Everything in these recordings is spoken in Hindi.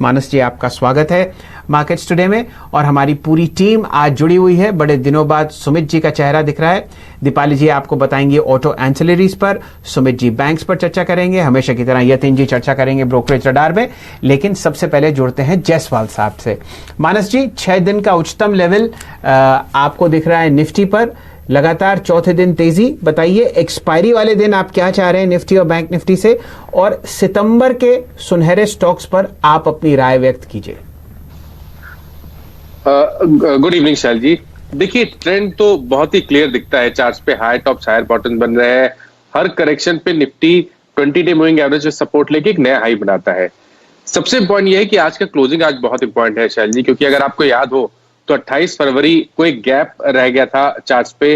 मानस जी, आपका स्वागत है मार्केट्स टुडे में। और हमारी पूरी टीम आज जुड़ी हुई है। बड़े दिनों बाद सुमित जी का चेहरा दिख रहा है। दीपाली जी आपको बताएंगे ऑटो एंसिलरीज पर, सुमित जी बैंक्स पर चर्चा करेंगे, हमेशा की तरह यतिन जी चर्चा करेंगे ब्रोकरेज रडार में। लेकिन सबसे पहले जुड़ते हैं जायसवाल साहब से। मानस जी, 6 दिन का उच्चतम लेवल आपको दिख रहा है निफ्टी पर, लगातार चौथे दिन तेजी। बताइए एक्सपायरी वाले दिन आप क्या चाह रहे हैं निफ्टी और बैंक निफ्टी से, और सितंबर के सुनहरे स्टॉक्स पर आप अपनी राय व्यक्त कीजिए। गुड इवनिंग शैल जी। देखिए, ट्रेंड तो बहुत ही क्लियर दिखता है। चार्ट्स पे हाई टॉप्स हायर बॉटम बन रहे हैं। हर करेक्शन पे निफ्टी 20 डे मूविंग एवरेज से सपोर्ट लेके एक नया हाई बनाता है। सबसे इंपॉर्टेंट ये है कि आज का क्लोजिंग आज बहुत इंपॉर्टेंट है शैल जी, क्योंकि अगर आपको याद हो तो 28 फरवरी को एक गैप रह गया था चार्ट्स पे।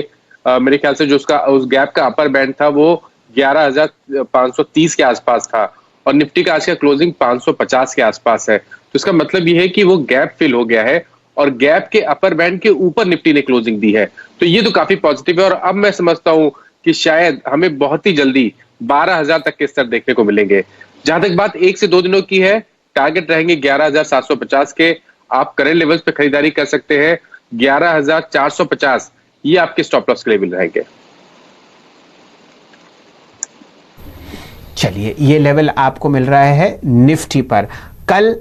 मेरे ख्याल से जो उस गैप का अपर बैंड था वो 11,530 के आसपास था, और निफ्टी का आज का क्लोजिंग 550 के आसपास है। तो इसका मतलब ये है कि वो गैप फिल हो गया है, और गैप के अपर बैंड के ऊपर निफ्टी ने क्लोजिंग दी है। तो ये तो काफी पॉजिटिव है। और अब मैं समझता हूं कि शायद हमें बहुत ही जल्दी 12,000 तक के स्तर देखने को मिलेंगे। जहां तक बात 1 से 2 दिनों की है, टारगेट रहेंगे 11,750 के। आप करंट लेवल्स पे खरीदारी कर सकते हैं। 11,450 ये आपके स्टॉप लॉस के लेवल रहेंगे। चलिए, ये लेवल आपको मिल रहा है निफ्टी पर। कल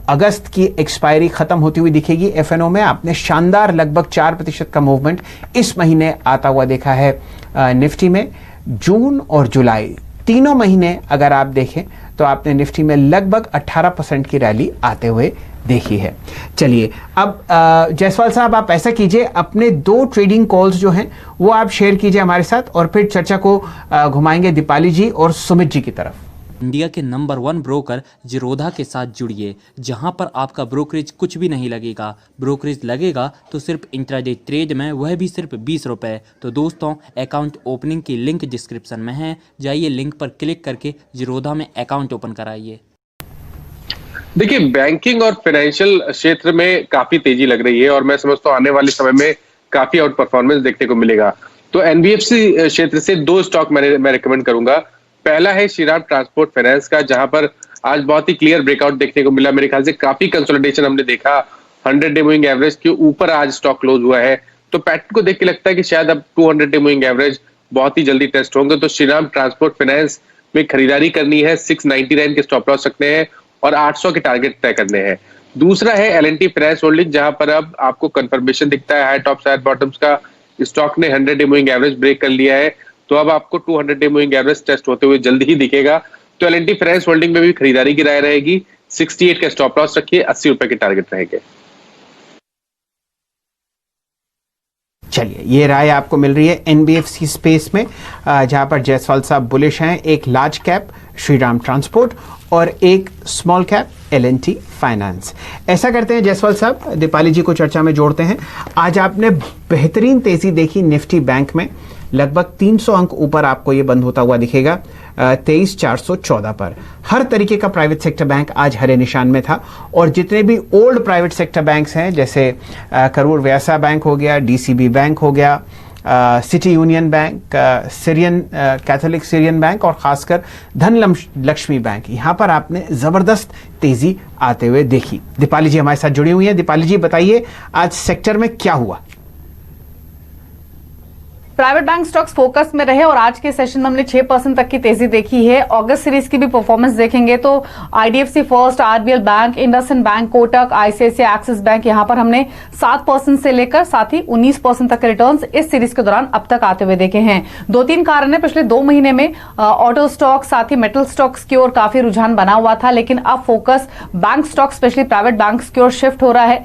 अगस्त की एक्सपायरी खत्म होती हुई दिखेगी एफएनओ में। आपने शानदार लगभग 4% का मूवमेंट इस महीने आता हुआ देखा है निफ्टी में। जून और जुलाई तीनों महीने अगर आप देखें तो आपने निफ्टी में लगभग 18% की रैली आते हुए देखी है। चलिए, अब जायसवाल साहब आप ऐसा कीजिए, अपने 2 ट्रेडिंग कॉल्स जो हैं वो आप शेयर कीजिए हमारे साथ, और फिर चर्चा को घुमाएंगे दीपाली जी और सुमित जी की तरफ। इंडिया के नंबर 1 ब्रोकर जीरोधा के साथ जुड़िए, जहां पर आपका ब्रोकरेज कुछ भी नहीं लगेगा। ब्रोकरेज लगेगा तो सिर्फ इंट्राडे ट्रेड में, वह भी सिर्फ 20 रुपये। तो दोस्तों, अकाउंट ओपनिंग की लिंक डिस्क्रिप्शन में है, जाइए लिंक पर क्लिक करके जीरोधा में अकाउंट ओपन कराइए। देखिए, बैंकिंग और फाइनेंशियल क्षेत्र में काफी तेजी लग रही है, और मैं समझता हूँ आने वाले समय में काफी आउट परफॉर्मेंस देखने को मिलेगा। तो एनबीएफसी क्षेत्र से 2 स्टॉक मैं रिकमेंड करूंगा। पहला है श्रीराम ट्रांसपोर्ट फाइनेंस का, जहां पर आज बहुत ही क्लियर ब्रेकआउट देखने को मिला। मेरे ख्याल से काफी कंसोलिडेशन हमने देखा। 100 डे मूविंग एवरेज के ऊपर आज स्टॉक क्लोज हुआ है। तो पैटर्न को देख के लगता है कि शायद अब 200 डे मूविंग एवरेज बहुत ही जल्दी टेस्ट होंगे। तो श्रीराम ट्रांसपोर्ट फाइनेंस में खरीदारी करनी है। 699 के स्टॉप लॉस रखने हैं और 800 के टारगेट तय करने हैं। दूसरा है एल&टी फाइनेंस होल्डिंग, जहां पर अब आपको कंफर्मेशन दिखता है हाई टॉप्स हाई बॉटम्स का। स्टॉक ने 100 डे मूविंग एवरेज ब्रेक कर लिया है, तो अब आपको 200 डे मूविंग एवरेज टेस्ट होते हुए जल्दी ही दिखेगा। तो एल&टी फाइनेंस होल्डिंग में भी खरीदारी की राय रहेगी। 68 का स्टॉप लॉस रखिए, 80 रुपए के टारगेट रहेंगे। चलिए, ये राय आपको मिल रही है एनबीएफसी स्पेस में, जहां पर जायसवाल साहब बुलिश हैं। एक लार्ज कैप श्रीराम ट्रांसपोर्ट और एक स्मॉल कैप एल&टी फाइनेंस। ऐसा करते हैं जायसवाल साहब, दीपाली जी को चर्चा में जोड़ते हैं। आज आपने बेहतरीन तेजी देखी निफ्टी बैंक में, लगभग 300 अंक ऊपर आपको ये बंद होता हुआ दिखेगा 23,414 पर। हर तरीके का प्राइवेट सेक्टर बैंक आज हरे निशान में था, और जितने भी ओल्ड प्राइवेट सेक्टर बैंक्स हैं, जैसे करूर वैसा बैंक हो गया, डीसीबी बैंक हो गया, city union bank, Syrian Catholic Syrian bank, और खासकर धन लक्ष्मी बैंक, यहां पर आपने जबरदस्त तेजी आते हुए देखी। दीपाली जी हमारे साथ जुड़ी हुई हैं। दीपाली जी बताइए, आज सेक्टर में क्या हुआ? प्राइवेट बैंक स्टॉक्स फोकस में रहे, और आज के सेशन में हमने 6% तक की तेजी देखी है। अगस्त सीरीज की भी परफॉर्मेंस देखेंगे तो IDFC first, RBL bank, IndusInd bank, Kotak, ICICI, axis bank, यहां पर हमने 7% से लेकर साथ ही 19% तक के रिटर्न्स इस सीरीज के दौरान अब तक आते हुए देखे हैं। 2-3 कारण है। पिछले 2 महीने में ऑटो स्टॉक साथ ही मेटल स्टॉक्स की ओर काफी रुझान बना हुआ था, लेकिन अब focus bank stock specially private banks की ओर शिफ्ट हो रहा है।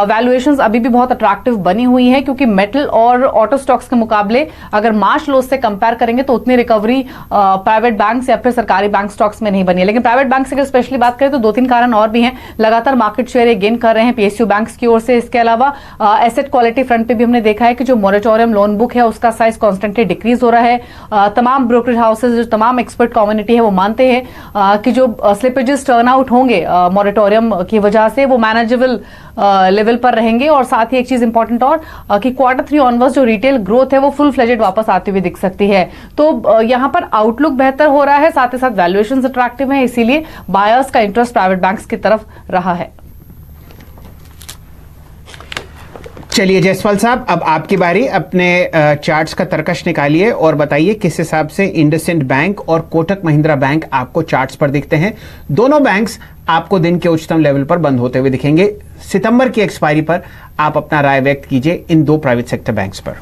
वैल्यूएशंस अभी भी बहुत अट्रैक्टिव बनी हुई है, क्योंकि मेटल और ऑटो स्टॉक्स के मुकाबले अगर मार्च लोज से कंपेयर करेंगे तो उतनी रिकवरी प्राइवेट बैंक्स या फिर सरकारी बैंक स्टॉक्स में नहीं बनी है। लेकिन प्राइवेट बैंक से अगर स्पेशली बात करें तो 2-3 कारण और भी हैं। लगातार मार्केट शेयर गेन कर रहे हैं पीएसयू बैंक्स की ओर से। इसके अलावा एसेट क्वालिटी फ्रंट पे भी हमने देखा है कि जो मोरेटोरियम लोन बुक है उसका साइज कॉन्स्टेंटली डिक्रीज हो रहा है। तमाम ब्रोकरेज हाउसेज, जो तमाम एक्सपर्ट कम्युनिटी है, वो मानते हैं कि जो स्लिपेजेस टर्न आउट होंगे मोरेटोरियम की वजह से, वो मैनेजेबल लेवल पर रहेंगे। और साथ ही एक चीज इंपॉर्टेंट और कि Q3 ऑनवर्ड्स जो रिटेल ग्रोथ है वो फुल फुल फ्लेजेड वापस आती हुई दिख सकती है। तो यहाँ पर आउटलुक बेहतर हो रहा है, साथ ही साथ वैल्यूएशंस अट्रैक्टिव है, इसीलिए बायर्स का इंटरेस्ट प्राइवेट बैंक्स की तरफ रहा है। चलिए जायसवाल साहब, अब आपकी बारी। अपने चार्ट्स का तरकश निकालिए और बताइए किस हिसाब से इंडसइंड बैंक और कोटक महिंद्रा बैंक आपको चार्ट्स पर दिखते हैं। दोनों बैंक्स आपको दिन के उच्चतम लेवल पर बंद होते हुए दिखेंगे। सितंबर की एक्सपायरी पर आप अपना राय व्यक्त कीजिए इन दो प्राइवेट सेक्टर बैंक्स पर।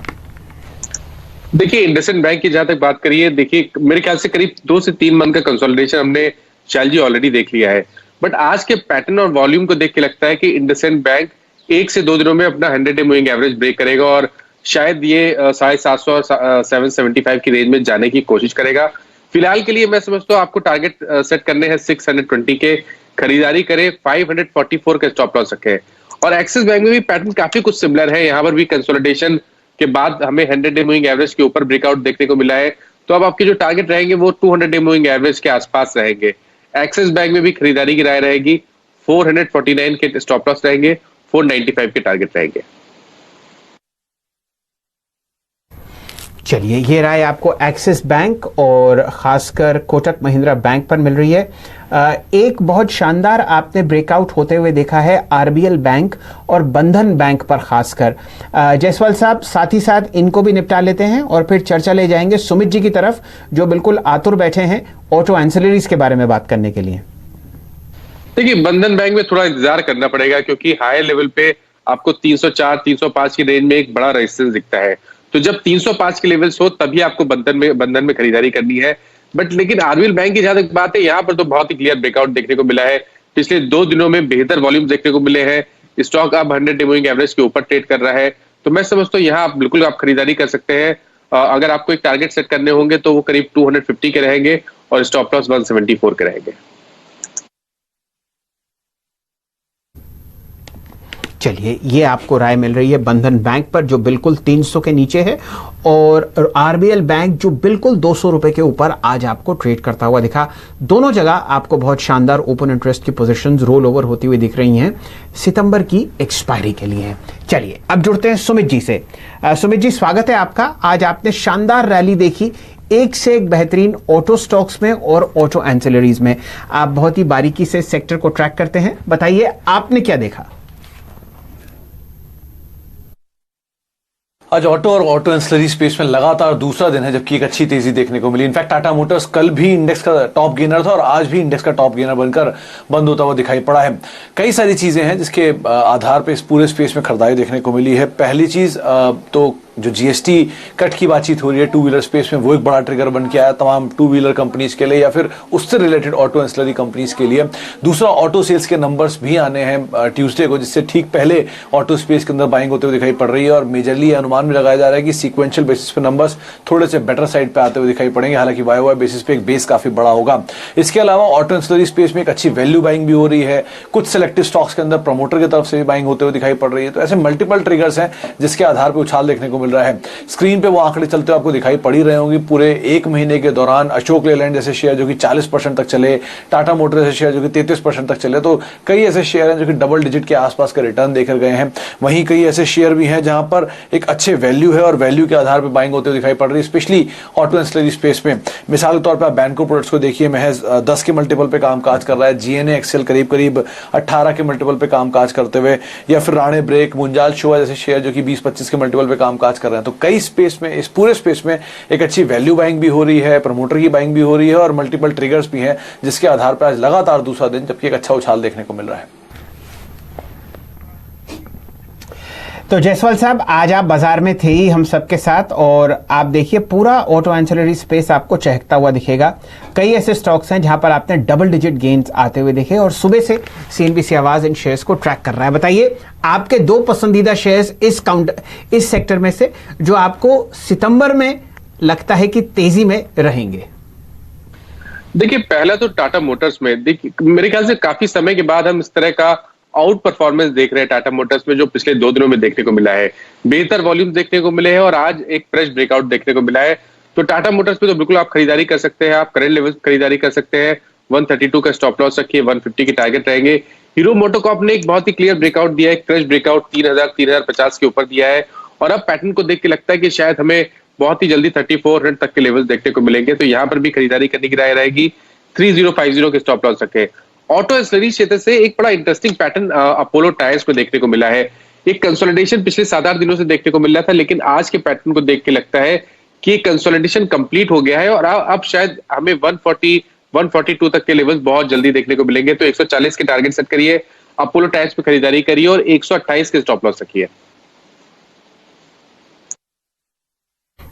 देखिए, इंडसइंड बैंक की जहां तक बात करिए, देखिए मेरे ख्याल से करीब 2 से 3 मंथ का कंसोलिडेशन हमने शायद जी ऑलरेडी देख लिया है। बट आज के पैटर्न और वॉल्यूम को देख के लगता है कि इंडसइंड बैंक 1 से 2 दिनों में अपना 100-डे मूविंग एवरेज ब्रेक करेगा और शायद ये 750 और 775 की रेंज में जाने की कोशिश करेगा। फिलहाल के लिए मैं समझता हूँ आपको टारगेट सेट करने हैं 620 के, खरीदारी करें, 544 का स्टॉप लॉस रखें। और एक्सिस बैंक में भी पैटर्न काफी कुछ सिमिलर है। यहाँ पर भी कंसोलिडेशन के बाद हमें 100-डे मूविंग एवरेज के ऊपर ब्रेकआउट देखने को मिला है। तो अब आपके जो टारगेट रहेंगे वो 200-डे मूविंग एवरेज के आसपास रहेंगे। एक्सिस बैंक में भी खरीदारी की राय रहेगी, 449 के स्टॉप लॉस रहेंगे, 495 के टारगेट रहेंगे। चलिए, ये राय आपको एक्सिस बैंक और खासकर कोटक महिंद्रा बैंक पर मिल रही है। एक बहुत शानदार आपने ब्रेकआउट होते हुए देखा है आरबीएल बैंक और बंधन बैंक पर खासकर। जायसवाल साहब, साथ ही साथ इनको भी निपटा लेते हैं और फिर चर्चा ले जाएंगे सुमित जी की तरफ, जो बिल्कुल आतुर बैठे हैं ऑटो एंसिलरीज के बारे में बात करने के लिए। देखिए, बंधन बैंक में थोड़ा इंतजार करना पड़ेगा क्योंकि हाई लेवल पे आपको 304-305 की रेंज में एक बड़ा रेजिस्टेंस दिखता है। तो जब 305 के लेवल्स हो तभी आपको बंधन में खरीदारी करनी है। बट लेकिन आरबीएल बैंक की जहां तक बात है, यहाँ पर तो बहुत ही क्लियर ब्रेकआउट देखने को मिला है। पिछले 2 दिनों में बेहतर वॉल्यूम देखने को मिले हैं। स्टॉक अब 100-डे मूविंग एवरेज के ऊपर ट्रेड कर रहा है। तो मैं समझता हूँ यहाँ आप बिल्कुल आप खरीदारी कर सकते हैं। अगर आपको एक टारगेट सेट करने होंगे तो वो करीब 250 के रहेंगे और स्टॉप लॉस 174 के रहेंगे। चलिए, ये आपको राय मिल रही है बंधन बैंक पर जो बिल्कुल 300 के नीचे है, और आरबीएल बैंक जो बिल्कुल 200 रुपए के ऊपर आज आपको ट्रेड करता हुआ दिखा। दोनों जगह आपको बहुत शानदार ओपन इंटरेस्ट की पोजीशंस रोल ओवर होती हुई दिख रही हैं सितंबर की एक्सपायरी के लिए। चलिए, अब जुड़ते हैं सुमित जी से। सुमित जी, स्वागत है आपका। आज आपने शानदार रैली देखी, एक से एक बेहतरीन ऑटो स्टॉक्स में और ऑटो एंसिलरीज में। आप बहुत ही बारीकी से सेक्टर को ट्रैक करते हैं, बताइए आपने क्या देखा। आज ऑटो और ऑटो एंसिलरी स्पेस में लगातार दूसरा दिन है जबकि एक अच्छी तेजी देखने को मिली। इनफैक्ट टाटा मोटर्स कल भी इंडेक्स का टॉप गेनर था और आज भी इंडेक्स का टॉप गेनर बनकर बंद होता हुआ दिखाई पड़ा है। कई सारी चीजें हैं जिसके आधार पे इस पूरे स्पेस में खरीदारी देखने को मिली है। पहली चीज तो जो जीएसटी कट की बातचीत हो रही है टू व्हीलर स्पेस में, वो एक बड़ा ट्रिगर बन के आया तमाम टू व्हीलर कंपनीज के लिए या फिर उससे रिलेटेड ऑटो एंसिलरी कंपनीज के लिए। दूसरा, ऑटो सेल्स के नंबर्स भी आने हैं ट्यूसडे को, जिससे ठीक पहले ऑटो स्पेस के अंदर बाइंग होते हुए दिखाई पड़ रही है और मेजरली अनुमान भी लगाया जा रहा है कि सीक्वेंशियल बेसिस पे नंबर्स थोड़े से बेटर साइड पे आते हुए दिखाई पड़ेंगे। हालांकि वाई बेसिस पे एक बेस काफी बड़ा होगा। इसके अलावा ऑटो एंसिलरी स्पेस में एक अच्छी वैल्यू बाइंग भी हो रही है। कुछ सिलेक्टिव स्टॉक्स के अंदर प्रमोटर की तरफ से भी बाइंग होते हुए दिखाई पड़ रही है। तो ऐसे मल्टीपल ट्रिगर्स हैं जिसके आधार पर उछाल देखने को मिल रहा है। स्क्रीन पे वो आंकड़े चलते हुए आपको दिखाई पड़ ही रहे होंगे। पूरे एक महीने के दौरान अशोक लेलैंड जैसे शेयर जो कि 40% तक चले, टाटा मोटर जैसे शेयर जो कि 33% तक चले। तो कई ऐसे शेयर हैं जो कि डबल डिजिट के आसपास का रिटर्न देकर गए हैं। वहीं कई ऐसे शेयर भी हैं जहां पर एक अच्छे वैल्यू है और वैल्यू के आधार पर बाइंग होते हुए दिखाई पड़ रही है, स्पेशली ऑटो एंसिलरी स्पेस में। मिसाल के तौर पर आप बैंको प्रोडक्ट्स को देखिए, महज 10 के मल्टीपल पे कामकाज कर रहा है। जीएनए एक्सेल करीब 18 के मल्टीपल पे कामकाज करते हुए, या फिर राणे ब्रेक, मुंजाल शोआ जैसे शेयर जो कि 20-25 के मल्टीपल पे कामकाज कर रहे हैं। तो कई स्पेस में, इस पूरे स्पेस में एक अच्छी वैल्यू बाइंग भी हो रही है, प्रमोटर की बाइंग भी हो रही है और मल्टीपल ट्रिगर्स भी हैं जिसके आधार पर आज लगातार दूसरा दिन जबकि एक अच्छा उछाल देखने को मिल रहा है। तो जायसवाल साहब, आज आप बाजार में थे ही हम सबके साथ और आप देखिए पूरा ऑटो एंसिलरी स्पेस आपको चहकता हुआ दिखेगा। कई ऐसे स्टॉक्स हैं जहां पर आपने डबल डिजिट गेन्स आते हुए देखे और सुबह से सीएनबीसी आवाज इन शेयर्स को ट्रैक कर रहा है। बताइए आपके 2 पसंदीदा शेयर्स इस सेक्टर में से जो आपको सितंबर में लगता है कि तेजी में रहेंगे। देखिए, पहला तो टाटा मोटर्स में, देखिए मेरे ख्याल से काफी समय के बाद हम इस तरह का आउट परफॉर्मेंस देख रहे हैं टाटा मोटर्स में, जो पिछले 2 दिनों में देखने को मिला है। बेहतर वॉल्यूम देखने को मिले हैं और आज एक फ्रेश ब्रेकआउट देखने को मिला है। तो टाटा मोटर्स पे तो बिल्कुल आप खरीदारी कर सकते हैं। आप करंट लेवल खरीदारी कर सकते हैं। 132 का स्टॉप लॉस रखिए, 150 की टारगेट रहेंगे। हीरो मोटोकॉर्प ने एक बहुत ही क्लियर ब्रेकआउट दिया है, फ्रेश ब्रेकआउट 3000-3050 के ऊपर दिया है और अब पैटर्न को देख के लगता है कि शायद हमें बहुत ही जल्दी 3400 तक के लेवल्स देखने को मिलेंगे, तो यहां पर भी खरीदारी करने की राय रहेगी। 3050 के स्टॉप लॉस रखे। ऑटो एक्सेसरीज क्षेत्र से एक बड़ा इंटरेस्टिंग पैटर्न अपोलो टायर्स को देखने को मिला है। एक कंसोलिडेशन पिछले 7-8 दिनों से देखने को मिल रहा था, लेकिन आज के पैटर्न को देख के लगता है कि कंसोलिडेशन कंप्लीट हो गया है और अब शायद हमें 140 142 तक के लेवल्स बहुत जल्दी देखने को मिलेंगे। तो 140 के टारगेट सेट करिए, अपोलो टायर्स पे खरीदारी करिए और 128 के स्टॉप लॉस रखिए।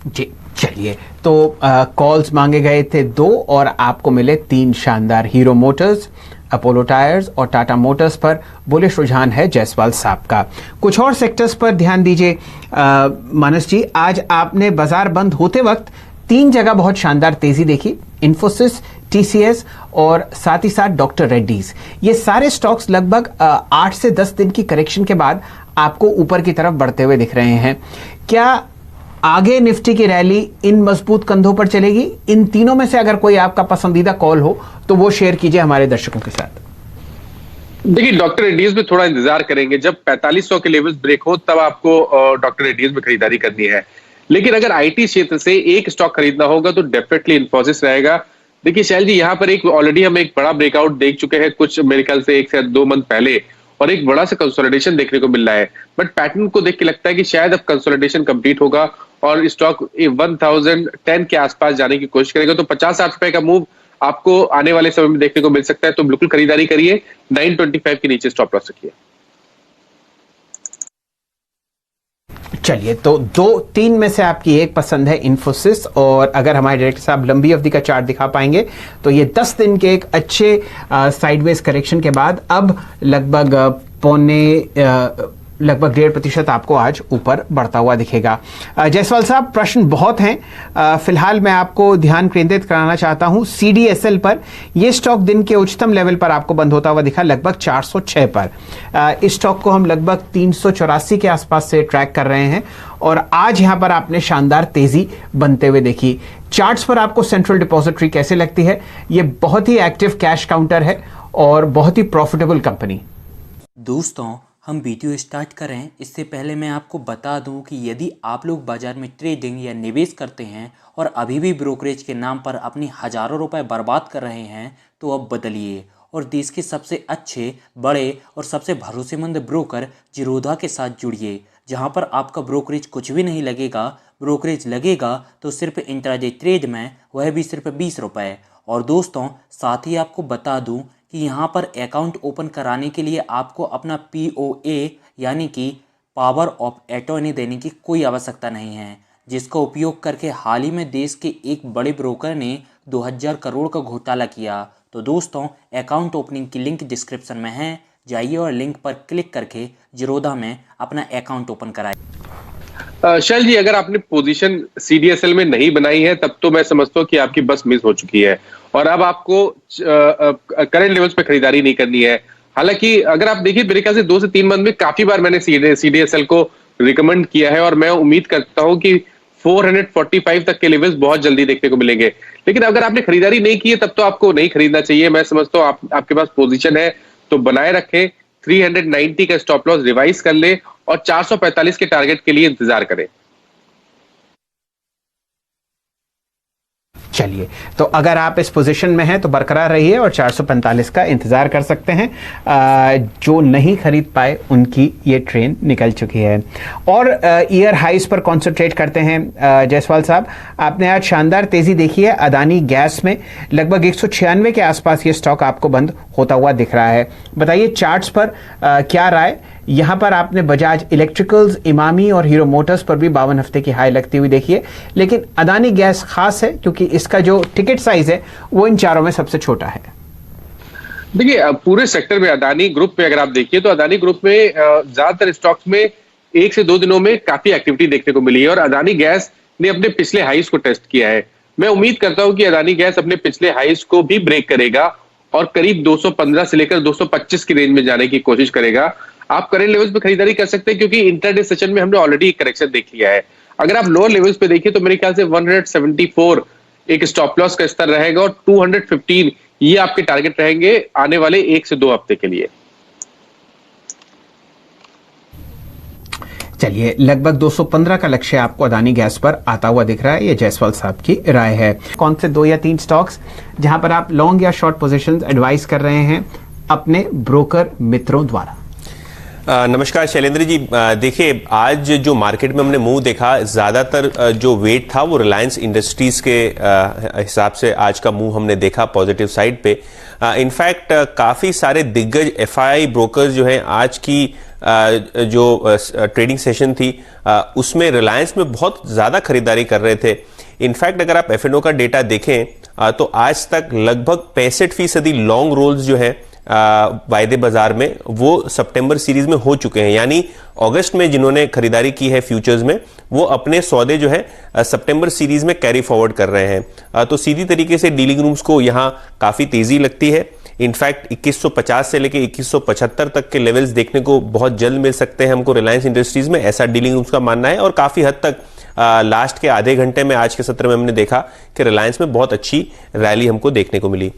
जी चलिए, तो कॉल्स मांगे गए थे 2 और आपको मिले 3 शानदार। हीरो मोटर्स, अपोलो टायर्स और टाटा मोटर्स पर बुलिश रुझान है जायसवाल साहब का। कुछ और सेक्टर्स पर ध्यान दीजिए मानस जी। आज आपने बाजार बंद होते वक्त 3 जगह बहुत शानदार तेजी देखी, इन्फोसिस, टीसीएस और साथ ही साथ डॉक्टर रेड्डीज। ये सारे स्टॉक्स लगभग 8 से 10 दिन की करेक्शन के बाद आपको ऊपर की तरफ बढ़ते हुए दिख रहे हैं। क्या आगे निफ्टी की रैली इन मजबूत कंधों पर चलेगी? इन तीनों में से अगर कोई आपका पसंदीदा कॉल हो तो वो शेयर कीजिए हमारे दर्शकों के साथ। देखिए, डॉक्टर रेड्डीज में थोड़ा इंतजार करेंगे, जब 4500 के लेवल्स ब्रेक हो तब आपको डॉक्टर रेड्डीज में खरीदारी करनी है। लेकिन अगर आईटी क्षेत्र से एक स्टॉक खरीदना होगा तो डेफिनेटली इन्फोसिस रहेगा। देखिए शैल जी, यहाँ पर एक ऑलरेडी हम एक बड़ा ब्रेकआउट देख चुके हैं कुछ मेरे ख्याल से 1 से 2 मंथ पहले, और एक बड़ा सा कंसोलिडेशन देखने को मिल रहा है। बट पैटर्न को देख के लगता है कि शायद अब कंसोलिडेशन कंप्लीट होगा और स्टॉक 1010 के आसपास जाने की कोशिश करेगा। तो 50-60 रुपए का मूव आपको आने वाले समय में देखने को मिल सकता है, तो बिल्कुल खरीदारी करिए। 925 के नीचे स्टॉप लॉस रखिए। चलिए, तो 2-3 में से आपकी एक पसंद है इन्फोसिस, और अगर हमारे डायरेक्टर साहब लंबी अवधि का चार्ट दिखा पाएंगे तो ये 10 दिन के एक अच्छे साइडवेज करेक्शन के बाद अब लगभग 1.5% आपको आज ऊपर बढ़ता हुआ दिखेगा। जायसवाल साहब, प्रश्न बहुत हैं, फिलहाल मैं आपको ध्यान केंद्रित कराना चाहता हूं CDSL पर। यह स्टॉक दिन के उच्चतम लेवल पर आपको बंद होता हुआ दिखा, लगभग 406 पर। इस स्टॉक को हम लगभग 384 के आसपास से ट्रैक कर रहे हैं और आज यहां पर आपने शानदार तेजी बनते हुए देखी। चार्ट्स पर आपको सेंट्रल डिपॉजिटरी कैसे लगती है? यह बहुत ही एक्टिव कैश काउंटर है और बहुत ही प्रॉफिटेबल कंपनी। दोस्तों, हम वीडियो स्टार्ट करें इससे पहले मैं आपको बता दूं कि यदि आप लोग बाजार में ट्रेडिंग या निवेश करते हैं और अभी भी ब्रोकरेज के नाम पर अपनी हज़ारों रुपए बर्बाद कर रहे हैं तो अब बदलिए और देश के सबसे अच्छे, बड़े और सबसे भरोसेमंद ब्रोकर जिरोधा के साथ जुड़िए, जहां पर आपका ब्रोकरेज कुछ भी नहीं लगेगा। ब्रोकरेज लगेगा तो सिर्फ इंट्राडे ट्रेड में, वह भी सिर्फ 20 रुपये। और दोस्तों, साथ ही आपको बता दूं कि यहाँ पर अकाउंट ओपन कराने के लिए आपको अपना POA यानी कि पावर ऑफ अटॉर्नी देने की कोई आवश्यकता नहीं है, जिसका उपयोग करके हाल ही में देश के एक बड़े ब्रोकर ने 2000 करोड़ का घोटाला किया। तो दोस्तों, अकाउंट ओपनिंग की लिंक डिस्क्रिप्शन में है, जाइए और लिंक पर क्लिक करके जिरोधा में अपना अकाउंट ओपन कराइए। शैल जी, अगर आपने पोजीशन CDSL में नहीं बनाई है तब तो मैं समझता हूँ कि आपकी बस मिस हो चुकी है और अब आपको करंट लेवल्स पे खरीदारी नहीं करनी है। हालांकि अगर आप देखिए, मेरे ख्याल से 2 से 3 मंथ में काफी बार मैंने CDSL को रिकमेंड किया है और मैं उम्मीद करता हूं कि 445 तक के लेवल्स बहुत जल्दी देखने को मिलेंगे। लेकिन अगर आपने खरीदारी नहीं की है तब तो आपको नहीं खरीदना चाहिए। मैं समझता हूँ आपके पास पोजीशन है तो बनाए रखें। 390 का स्टॉप लॉस रिवाइज कर ले और 445 के टारगेट के लिए इंतजार करें। चलिए, तो अगर आप इस पोजीशन में हैं तो बरकरार रहिए और 445 का इंतजार कर सकते हैं। जो नहीं खरीद पाए उनकी ये ट्रेन निकल चुकी है। और ईयर हाइस पर कॉन्सेंट्रेट करते हैं। जायसवाल साहब, आपने आज शानदार तेजी देखी है अदानी गैस में, लगभग 196 के आसपास ये स्टॉक आपको बंद होता हुआ दिख रहा है। बताइए चार्ट्स पर क्या राय? यहां पर आपने बजाज इलेक्ट्रिकल्स, इमामी और हीरो मोटर्स पर भी 52 हफ्ते की हाई लगती हुई देखी है, लेकिन अदानी गैस खास है क्योंकि इसका जो टिकट साइज है वो इन चारों में सबसे छोटा है। देखिए, पूरे सेक्टर में अदानी ग्रुप में अगर आप देखिए तो अदानी ग्रुप में ज्यादातर स्टॉक्स में 1 से 2 दिनों में काफी एक्टिविटी देखने को मिली है और अदानी गैस ने अपने पिछले हाइस को टेस्ट किया है। मैं उम्मीद करता हूं कि अदानी गैस अपने पिछले हाइस को भी ब्रेक करेगा और करीब 215 से लेकर 225 की रेंज में जाने की कोशिश करेगा। आप करंट लेवल्स पे खरीदारी कर सकते हैं क्योंकि इंटरडे सेशन में हमने ऑलरेडी एक करेक्शन देख लिया है। अगर आप लोअर लेवल्स पे देखिए तो मेरे ख्याल से 174 एक स्टॉप लॉस का स्तर रहेगा और 215 ये आपके टारगेट रहेंगे आने वाले 1 से 2 हफ्ते के लिए। चलिए, लगभग 215 का लक्ष्य आपको अदानी गैस पर आता हुआ दिख रहा है। ये जायसवाल साहब की राय है। कौन से 2 या 3 स्टॉक्स जहां पर आप लॉन्ग या शॉर्ट पोजीशंस एडवाइस कर रहे हैं अपने ब्रोकर मित्रों द्वारा? नमस्कार शैलेंद्र जी। देखिए, आज जो मार्केट में हमने मूव देखा, ज्यादातर जो वेट था वो रिलायंस इंडस्ट्रीज के हिसाब से आज का मूव हमने देखा पॉजिटिव साइड पे। इनफैक्ट काफी सारे दिग्गज एफआईआई ब्रोकर्स जो हैं आज की जो ट्रेडिंग सेशन थी उसमें रिलायंस में बहुत ज्यादा खरीदारी कर रहे थे। इनफैक्ट अगर आप एफएनओ का डेटा देखें तो आज तक लगभग 65% लॉन्ग रोल्स जो है वायदे बाजार में वो सितंबर सीरीज में हो चुके हैं। यानी अगस्त में जिन्होंने खरीदारी की है फ्यूचर्स में, वो अपने सौदे जो है सितंबर सीरीज में कैरी फॉरवर्ड कर रहे हैं। तो सीधी तरीके से डीलिंग रूम्स को यहां काफी तेजी लगती है। इनफैक्ट 2150 से लेकर 2175 तक के लेवल्स देखने को बहुत जल्द मिल सकते हैं हमको रिलायंस इंडस्ट्रीज में, ऐसा डीलिंग रूम्स का मानना है। और काफी हद तक लास्ट के आधे घंटे में आज के सत्र में हमने देखा कि रिलायंस में बहुत अच्छी रैली हमको देखने को मिली।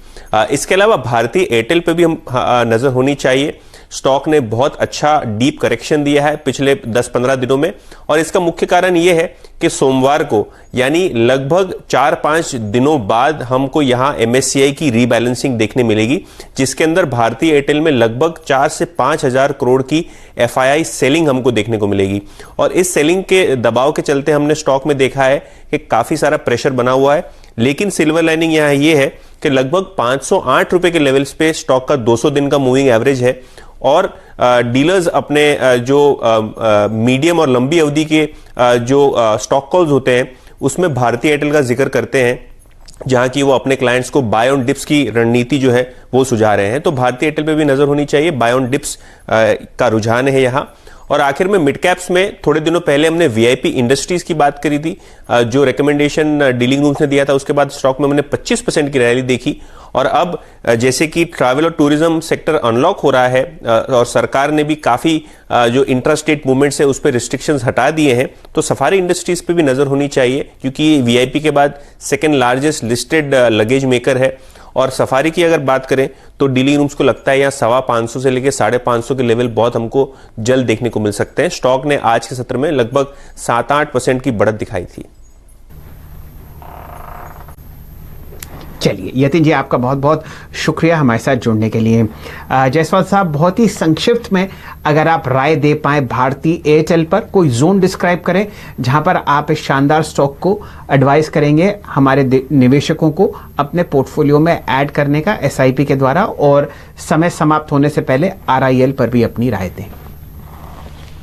इसके अलावा भारतीय एयरटेल पे भी हम नजर होनी चाहिए। स्टॉक ने बहुत अच्छा डीप करेक्शन दिया है पिछले 10-15 दिनों में, और इसका मुख्य कारण यह है कि सोमवार को यानी लगभग 4-5 दिनों बाद हमको यहां एमएससीआई की रीबैलेंसिंग देखने मिलेगी, जिसके अंदर भारतीय एयरटेल में लगभग 4 से 5 हजार करोड़ की एफआईआई सेलिंग हमको देखने को मिलेगी। और इस सेलिंग के दबाव के चलते हमने स्टॉक में देखा है कि काफी सारा प्रेशर बना हुआ है। लेकिन सिल्वर लाइनिंग यहां यह है कि लगभग 508 रुपए के लेवल्स पे स्टॉक का 200 दिन का मूविंग एवरेज है, और डीलर्स अपने जो मीडियम और लंबी अवधि के जो स्टॉक कॉल्स होते हैं उसमें भारतीय एयरटेल का जिक्र करते हैं, जहां की वो अपने क्लाइंट्स को बाय ऑन डिप्स की रणनीति जो है वो सुझा रहे हैं। तो भारतीय एयरटेल पे भी नजर होनी चाहिए, बाय ऑन डिप्स का रुझान है यहां। और आखिर में मिड कैप्स में थोड़े दिनों पहले हमने वीआईपी इंडस्ट्रीज की बात करी थी, जो रिकमेंडेशन डीलिंग रूम्स ने दिया था, उसके बाद स्टॉक में हमने 25% की रैली देखी। और अब जैसे कि ट्रैवल और टूरिज्म सेक्टर अनलॉक हो रहा है और सरकार ने भी काफी जो इंट्रास्टेट मूवमेंट्स है उस पर रिस्ट्रिक्शंस हटा दिए हैं, तो सफारी इंडस्ट्रीज पे भी नजर होनी चाहिए, क्योंकि वीआईपी के बाद second largest listed luggage maker है। और सफारी की अगर बात करें तो डीलिंग रूम्स को लगता है यहाँ 550 से लेकर 550 के लेवल बहुत हमको जल्द देखने को मिल सकते हैं। स्टॉक ने आज के सत्र में लगभग 7-8% की बढ़त दिखाई थी। चलिए यतिन जी, आपका बहुत बहुत शुक्रिया हमारे साथ जुड़ने के लिए। जायसवाल साहब, बहुत ही संक्षिप्त में अगर आप राय दे पाए भारतीय एयरटेल पर, कोई जोन डिस्क्राइब करें जहां पर आप इस शानदार स्टॉक को एडवाइस करेंगे हमारे निवेशकों को अपने पोर्टफोलियो में ऐड करने का एसआईपी के द्वारा, और समय समाप्त होने से पहले आरआईएल पर भी अपनी राय दें।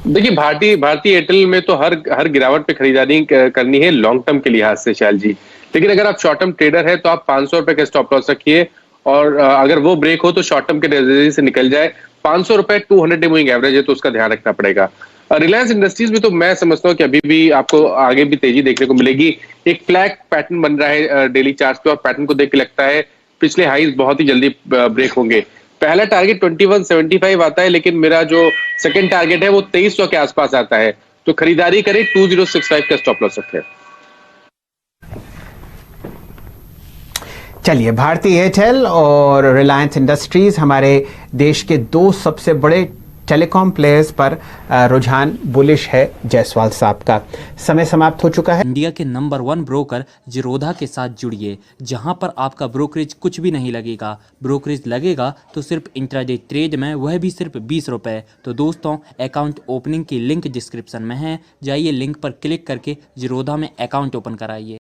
देखिए, भारतीय एयरटेल में तो हर गिरावट पे खरीदारी करनी है लॉन्ग टर्म के लिहाज से शैल जी। लेकिन अगर आप शॉर्ट टर्म ट्रेडर है तो आप 500 रुपए का स्टॉप लॉस रखिए, और अगर वो ब्रेक हो तो शॉर्ट टर्म के नजरिए से निकल जाए। 500 रुपए 200 डे मूविंग एवरेज है, तो उसका ध्यान रखना पड़ेगा। रिलायंस इंडस्ट्रीज में तो मैं समझता हूँ कि अभी भी आपको आगे भी तेजी देखने को मिलेगी। एक फ्लैग पैटर्न बन रहा है डेली चार्ट पे, और पैटर्न को देख के लगता है पिछले हाईज बहुत ही जल्दी ब्रेक होंगे। पहला टारगेट 2175 आता है, लेकिन मेरा जो सेकंड टारगेट है वो 2300 के आसपास आता है, तो खरीदारी करें। 2065 का स्टॉप लॉस रखें। चलिए, भारतीय एयरटेल और रिलायंस इंडस्ट्रीज हमारे देश के 2 सबसे बड़े टेलीकॉम प्लेयर्स पर रुझान बुलिश है जायसवाल साहब का। समय समाप्त हो चुका है। इंडिया के नंबर 1 ब्रोकर जिरोधा के साथ जुड़िए, जहां पर आपका ब्रोकरेज कुछ भी नहीं लगेगा। ब्रोकरेज लगेगा तो सिर्फ इंट्राडे ट्रेड में, वह भी सिर्फ 20 रुपए। तो दोस्तों, अकाउंट ओपनिंग की लिंक डिस्क्रिप्शन में है, जाइए लिंक पर क्लिक करके जिरोधा में अकाउंट ओपन कराइए।